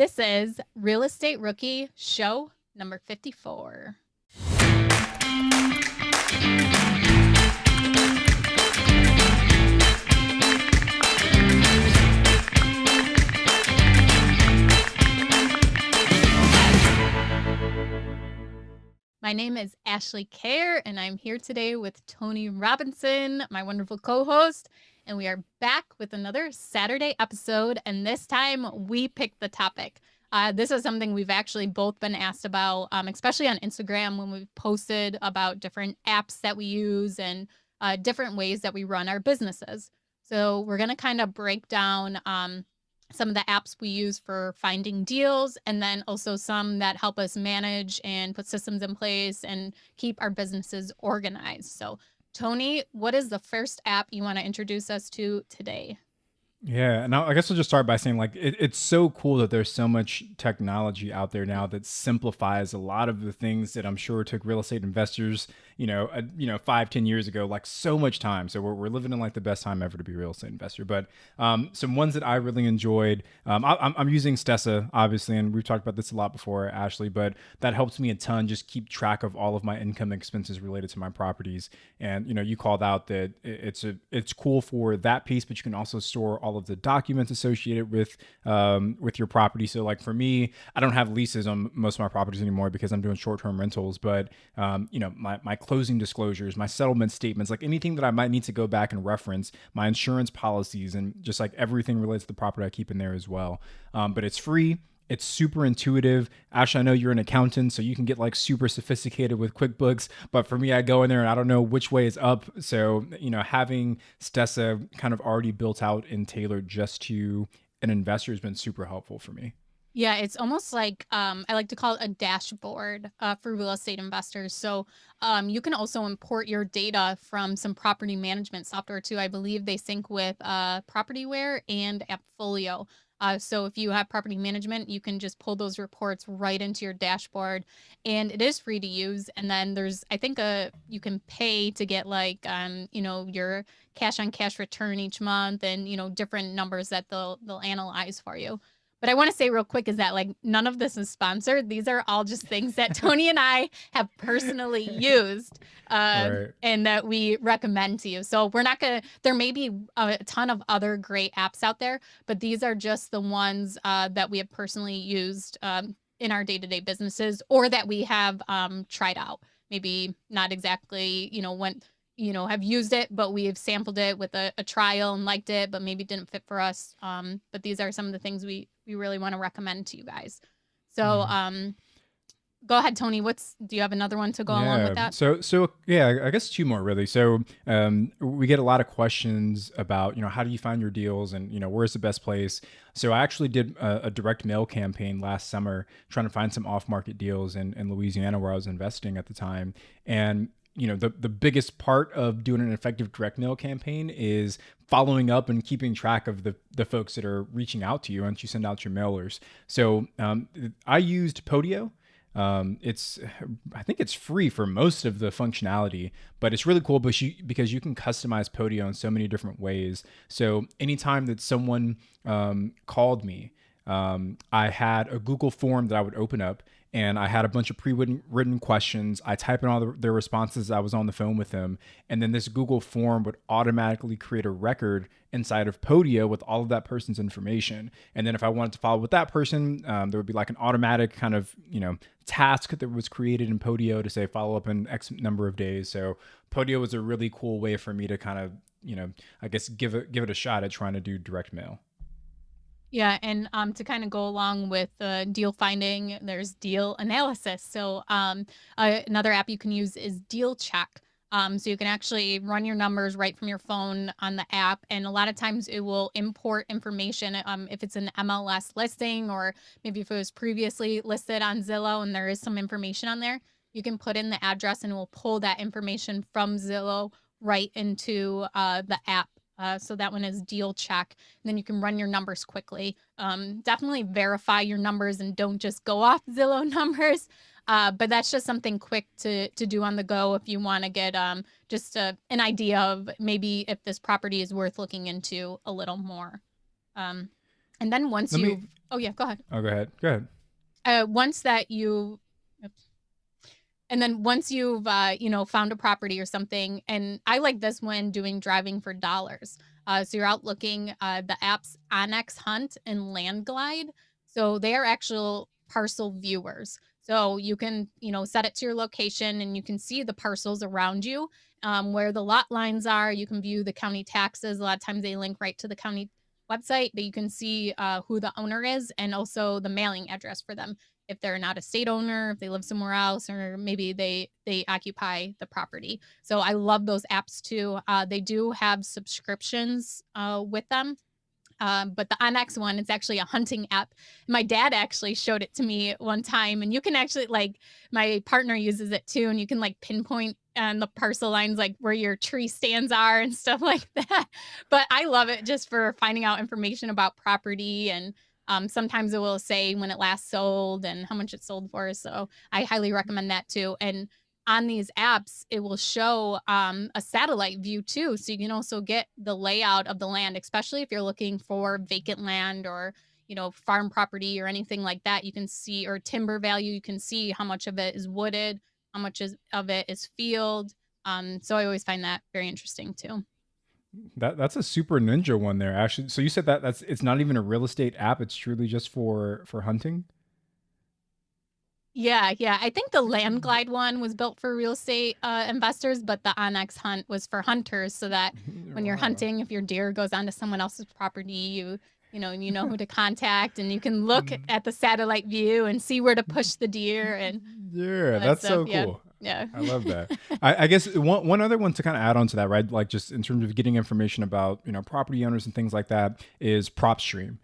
This is Real Estate Rookie show number 54. My name is Ashley Kerr, and I'm here today with Tony Robinson, my wonderful co-host, and we are back with another Saturday episode, and this time we picked the topic. This is something we've actually both been asked about, especially on Instagram when we've posted about different apps that we use and different ways that we run our businesses. So we're going to kind of break down some of the apps we use for finding deals, and then also some that help us manage and put systems in place and keep our businesses organized. So, Tony, what is the first app you want to introduce us to today? Yeah, and I guess I'll just start by saying it's so cool that there's so much technology out there now that simplifies a lot of the things that I'm sure took real estate investors, 5-10 years ago, like so much time. So we're living in like the best time ever to be a real estate investor. But some ones that I really enjoyed, I'm using Stessa, obviously, and we've talked about this a lot before, Ashley, but that helps me a ton just keep track of all of my income expenses related to my properties. And you called out that it's cool for that piece, but you can also store all of the documents associated with your property. So like for me, I don't have leases on most of my properties anymore because I'm doing short-term rentals, but my closing disclosures, my settlement statements, like anything that I might need to go back and reference, my insurance policies, and just like everything related to the property I keep in there as well. But it's free. It's super intuitive. Ashley, I know you're an accountant, so you can get like super sophisticated with QuickBooks. But for me, I go in there and I don't know which way is up. So, having Stessa kind of already built out and tailored just to an investor has been super helpful for me. Yeah, it's almost like I like to call it a dashboard for real estate investors. So you can also import your data from some property management software too. I believe they sync with Propertyware and Appfolio. So if you have property management, you can just pull those reports right into your dashboard, and it is free to use. And then there's, I think, you can pay to get like, your cash on cash return each month, and different numbers that they'll analyze for you. But I want to say real quick is that like none of this is sponsored. These are all just things that Tony and I have personally used Right. and that we recommend to you. So we're not going to, there may be a ton of other great apps out there, but these are just the ones that we have personally used in our day-to-day businesses, or that we have tried out. Maybe not exactly, when have used it, but we've sampled it with a trial and liked it, but maybe didn't fit for us. But these are some of the things we really want to recommend to you guys. So Yeah. go ahead, Tony. Do you have another one to go along with Yeah. that? So yeah, I guess two more really. So we get a lot of questions about how do you find your deals and where's the best place. So I actually did a direct mail campaign last summer trying to find some off market deals in Louisiana where I was investing at the time. And the biggest part of doing an effective direct mail campaign is following up and keeping track of the folks that are reaching out to you once you send out your mailers. So I used Podio. It's I think it's free for most of the functionality, but it's really cool because you can customize Podio in so many different ways. So anytime that someone called me, I had a Google form that I would open up, and I had a bunch of pre-written questions. I type in all their responses. I was on the phone with them, and then this Google form would automatically create a record inside of Podio with all of that person's information. And then if I wanted to follow with that person, there would be like an automatic kind of task that was created in Podio to say follow up in X number of days. So Podio was a really cool way for me to kind of I guess give it a shot at trying to do direct mail. Yeah, and to kind of go along with deal finding, there's deal analysis. So another app you can use is Dealcheck. So you can actually run your numbers right from your phone on the app, and a lot of times it will import information if it's an MLS listing, or maybe if it was previously listed on Zillow and there is some information on there. You can put in the address and it will pull that information from Zillow right into the app. So that one is Dealcheck. And then you can run your numbers quickly. Definitely verify your numbers and don't just go off Zillow numbers. But that's just something quick to do on the go if you want to get just an idea of maybe if this property is worth looking into a little more. And then once Let me. you've, oh yeah, go ahead. Oh, go ahead. Go ahead. Once that you, and then once you've, found a property or something, and I like this when doing driving for dollars. So you're out looking, the apps Onyx Hunt and Land Glide. So they are actual parcel viewers. So you can, set it to your location and you can see the parcels around you, where the lot lines are. You can view the county taxes. A lot of times they link right to the county website, but you can see who the owner is and also the mailing address for them if they're not a state owner, if they live somewhere else, or maybe they occupy the property. So I love those apps too. They do have subscriptions with them. But the Onyx one, it's actually a hunting app. My dad actually showed it to me one time, and you can actually like my partner uses it too, and you can like pinpoint on the parcel lines like where your tree stands are and stuff like that. But I love it just for finding out information about property and sometimes it will say when it last sold and how much it sold for. So I highly recommend that too. And on these apps, it will show a satellite view too. So you can also get the layout of the land, especially if you're looking for vacant land or, farm property or anything like that. You can see, or timber value, you can see how much of it is wooded, how much of it is field. So I always find that very interesting too. That's a super ninja one there, actually. So you said that that's it's not even a real estate app. It's truly just for hunting. Yeah, yeah. I think the Land Glide one was built for real estate investors, but the Onyx Hunt was for hunters, so that when you're Wow. hunting, if your deer goes onto someone else's property, you know who to contact, and you can look at the satellite view and see where to push the deer and Yeah, all that that's stuff. so Yeah, cool. yeah. I love that. I guess one other one to kind of add on to that, right? Like just in terms of getting information about property owners and things like that is Propstream.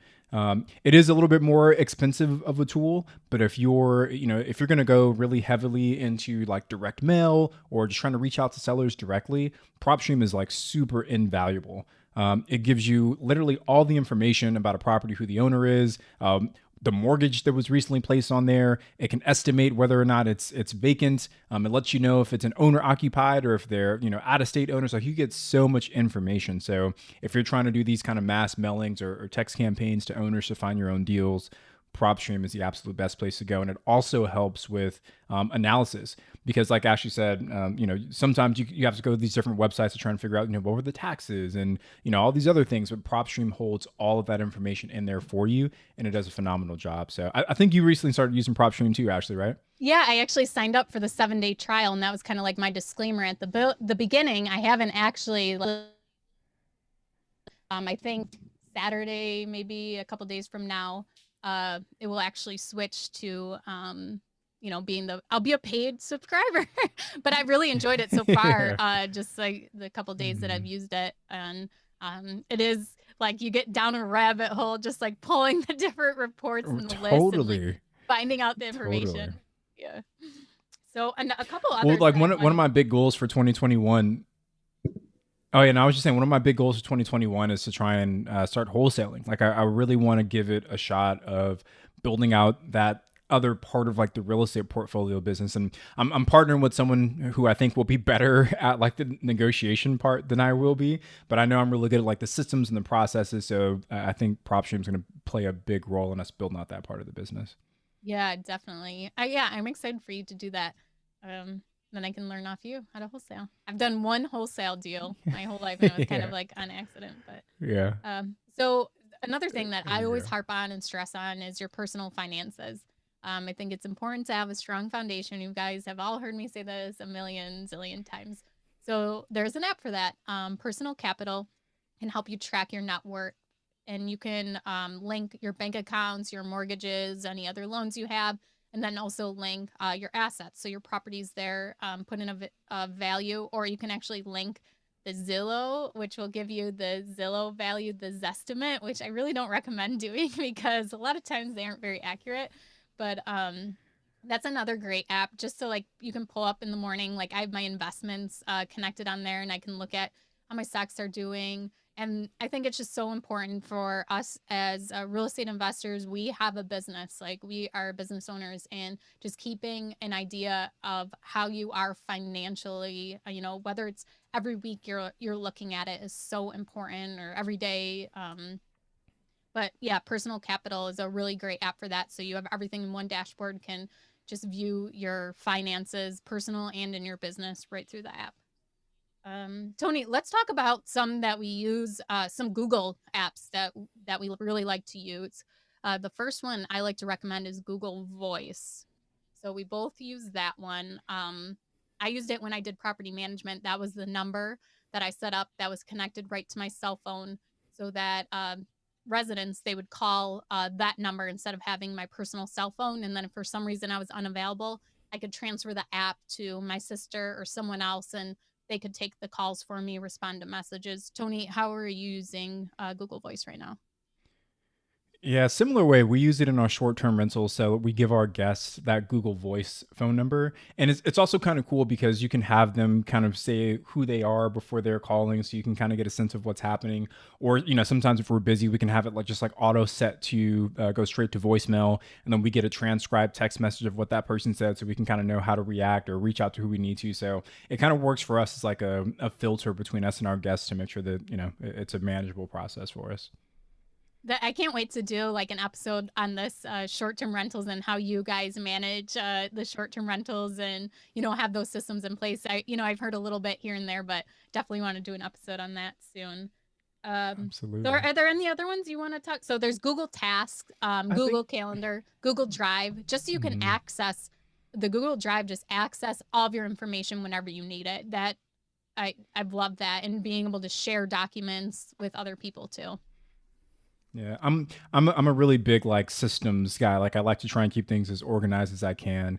It is a little bit more expensive of a tool, but if you're going to go really heavily into like direct mail or just trying to reach out to sellers directly, Propstream is like super invaluable. It gives you literally all the information about a property, who the owner is, the mortgage that was recently placed on there. It can estimate whether or not it's vacant. It lets you know if it's an owner occupied or if they're out of state owners. Like you get so much information. So if you're trying to do these kind of mass mailings or text campaigns to owners to find your own deals, PropStream is the absolute best place to go, and it also helps with analysis because, like Ashley said, sometimes you have to go to these different websites to try and figure out, what were the taxes and all these other things. But PropStream holds all of that information in there for you, and it does a phenomenal job. So I think you recently started using PropStream too, Ashley, right? Yeah, I actually signed up for the 7-day trial, and that was kind of like my disclaimer at the beginning. I haven't actually. I think Saturday, maybe a couple days from now, it will actually switch to being I'll be a paid subscriber. But I've really enjoyed it so far. Yeah. Just like the couple days that I've Mhm. used it, and it is like you get down a rabbit hole, just like pulling the different reports Oh, and the lists and like totally. finding out the Totally. information. Yeah. So, and a couple Well, others like that I one of wanted. my big goals for 2021. Oh yeah, and I was just saying one of my big goals for 2021 is to try and start wholesaling. Like I really want to give it a shot of building out that other part of like the real estate portfolio business, and I'm partnering with someone who I think will be better at like the negotiation part than I will be. But I know I'm really good at like the systems and the processes, so I think PropStream is going to play a big role in us building out that part of the business. Yeah, definitely. Yeah, I'm excited for you to do that. Then I can learn off you how to wholesale. I've done one wholesale deal my whole life, and it was kind of Yeah, like on accident. But yeah, so another thing that there I you always go. harp on and stress on is your personal finances. I think it's important to have a strong foundation. You guys have all heard me say this a million zillion times. So there's an app for that. Personal Capital can help you track your net worth, and you can link your bank accounts, your mortgages, any other loans you have, and then also link your assets. So your properties there, put in a value, or you can actually link the Zillow, which will give you the Zillow value, the Zestimate, which I really don't recommend doing because a lot of times they aren't very accurate. But that's another great app just so like you can pull up in the morning. Like I have my investments connected on there and I can look at how my stocks are doing. And I think it's just so important for us as real estate investors. We have a business, like we are business owners, and just keeping an idea of how you are financially, whether it's every week you're looking at it is so important, or every day. But yeah, Personal Capital is a really great app for that. So you have everything in one dashboard, can just view your finances, personal and in your business, right through the app. Tony, let's talk about some that we use, some Google apps that we really like to use. The first one I like to recommend is Google Voice. So we both use that one. I used it when I did property management. That was the number that I set up that was connected right to my cell phone, so that residents, they would call that number instead of having my personal cell phone. And then if for some reason I was unavailable, I could transfer the app to my sister or someone else, and they could take the calls for me, respond to messages. Tony, how are you using Google Voice right now? Yeah, similar way. We use it in our short-term rentals, so we give our guests that Google Voice phone number, and it's also kind of cool because you can have them kind of say who they are before they're calling, so you can kind of get a sense of what's happening. Or sometimes if we're busy, we can have it like just like auto set to go straight to voicemail, and then we get a transcribed text message of what that person said, so we can kind of know how to react or reach out to who we need to. So it kind of works for us as like a filter between us and our guests to make sure that it's a manageable process for us. I can't wait to do like an episode on this short-term rentals and how you guys manage the short-term rentals, and have those systems in place. I've heard a little bit here and there, but definitely want to do an episode on that soon. So Absolutely. are there any other ones you want to talk? So there's Google Tasks, I think. Google Calendar, Google Drive, just so you can Mhm. access the Google Drive, just access all of your information whenever you need it. That I've loved that, and being able to share documents with other people too. Yeah, I'm a really big like systems guy. Like I like to try and keep things as organized as I can.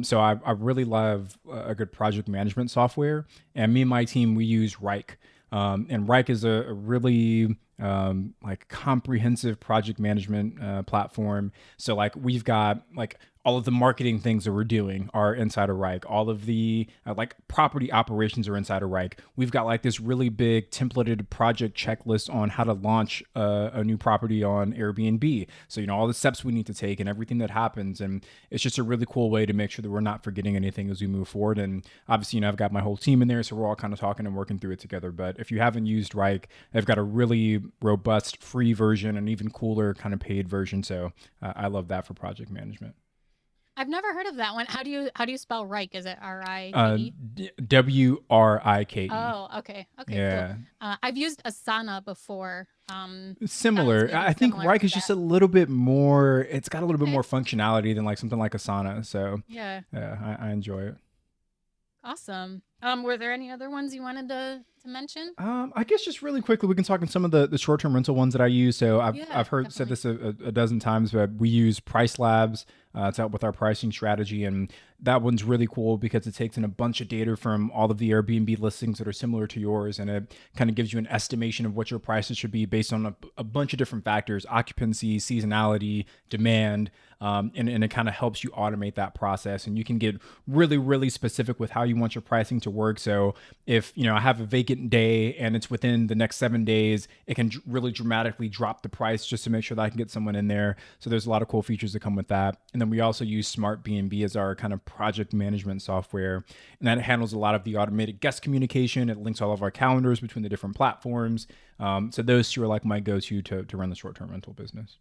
So I really love a good project management software. And me and my team we use Wrike. And Wrike is a really like comprehensive project management platform. So like we've got like all of the marketing things that we're doing are inside of Reich. All of the like property operations are inside of Reich. We've got like this really big templated project checklist on how to launch a new property on Airbnb. So all the steps we need to take and everything that happens, and it's just a really cool way to make sure that we're not forgetting anything as we move forward. And obviously, I've got my whole team in there, so we're all kind of talking and working through it together. But if you haven't used Reich, they've got a really robust free version and even cooler kind of paid version. So I love that for project management. I've never heard of that one. How do you spell Reich? Is it Rike? Wrike. Oh, okay. Okay, cool. Yeah. I've used Asana before. Sounds Similar. maybe I think similar Reich to is just that. a little bit more. It's got a little bit Okay. more functionality than like something like Asana. So Yeah. yeah, I enjoy it. Awesome. Were there any other ones you wanted to mention? I guess just really quickly, we can talk on some of the short term rental ones that I use. So Yeah, I've heard said definitely. this a dozen times, but we use Price Labs to help with our pricing strategy, and that one's really cool because it takes in a bunch of data from all of the Airbnb listings that are similar to yours, and it kind of gives you an estimation of what your prices should be based on a bunch of different factors: occupancy, seasonality, demand. And it kind of helps you automate that process, and you can get really really specific with how you want your pricing to work. So if I have a vacant day and it's within the next 7 days, it can really dramatically drop the price just to make sure that I can get someone in there. So there's a lot of cool features that come with that. And then we also use Smart B&B as our kind of project management software, and that handles a lot of the automated guest communication. It links all of our calendars between the different platforms. So those two are like my go-to to run the short-term rental business.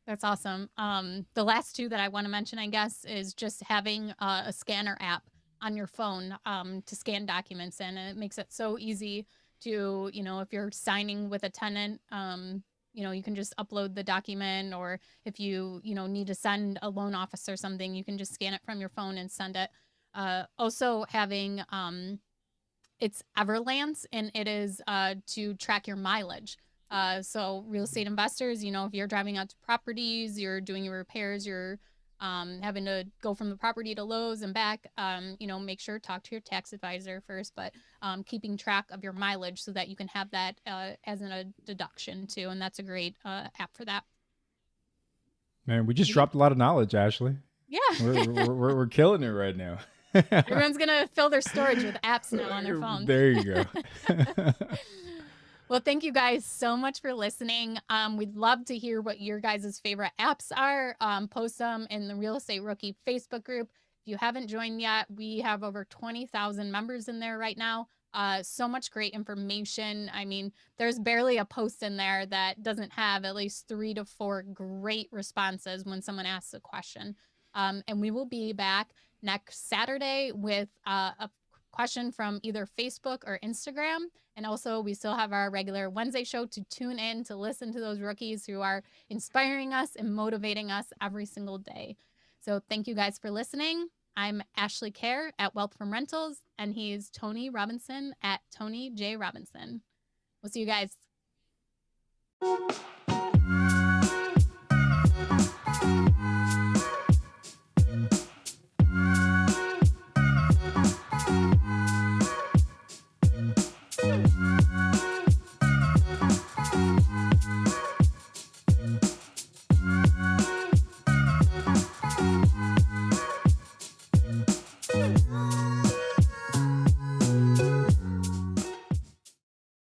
That's awesome. The last two that I want to mention, I guess, is just having a scanner app on your phone to scan documents in, and it makes it so easy to, if you're signing with a tenant, you can just upload the document, or if need to send a loan officer something, you can just scan it from your phone and send it. Also having it's Everlance, and it is to track your mileage. So real estate investors, if you're driving out to properties, you're doing your repairs, you're having to go from the property to Lowe's and back, make sure talk to your tax advisor first, but keeping track of your mileage so that you can have that as a deduction too, and that's a great app for that. Man, we just Yeah, dropped a lot of knowledge, Ashley. yeah. We're killing it right now. Everyone's gonna fill their storage with apps now on their phone. There you go. Well, thank you guys so much for listening. We'd love to hear what your guys' favorite apps are. Post them in the Real Estate Rookie Facebook group. If you haven't joined yet, we have over 20,000 members in there right now. So much great information. I mean, there's barely a post in there that doesn't have at least 3 to 4 great responses when someone asks a question. And we will be back next Saturday with a question from either Facebook or Instagram. And also, we still have our regular Wednesday show to tune in to listen to those rookies who are inspiring us and motivating us every single day. So, thank you guys for listening. I'm Ashley Kerr at Wealth from Rentals, and he's Tony Robinson at Tony J. Robinson. We'll see you guys.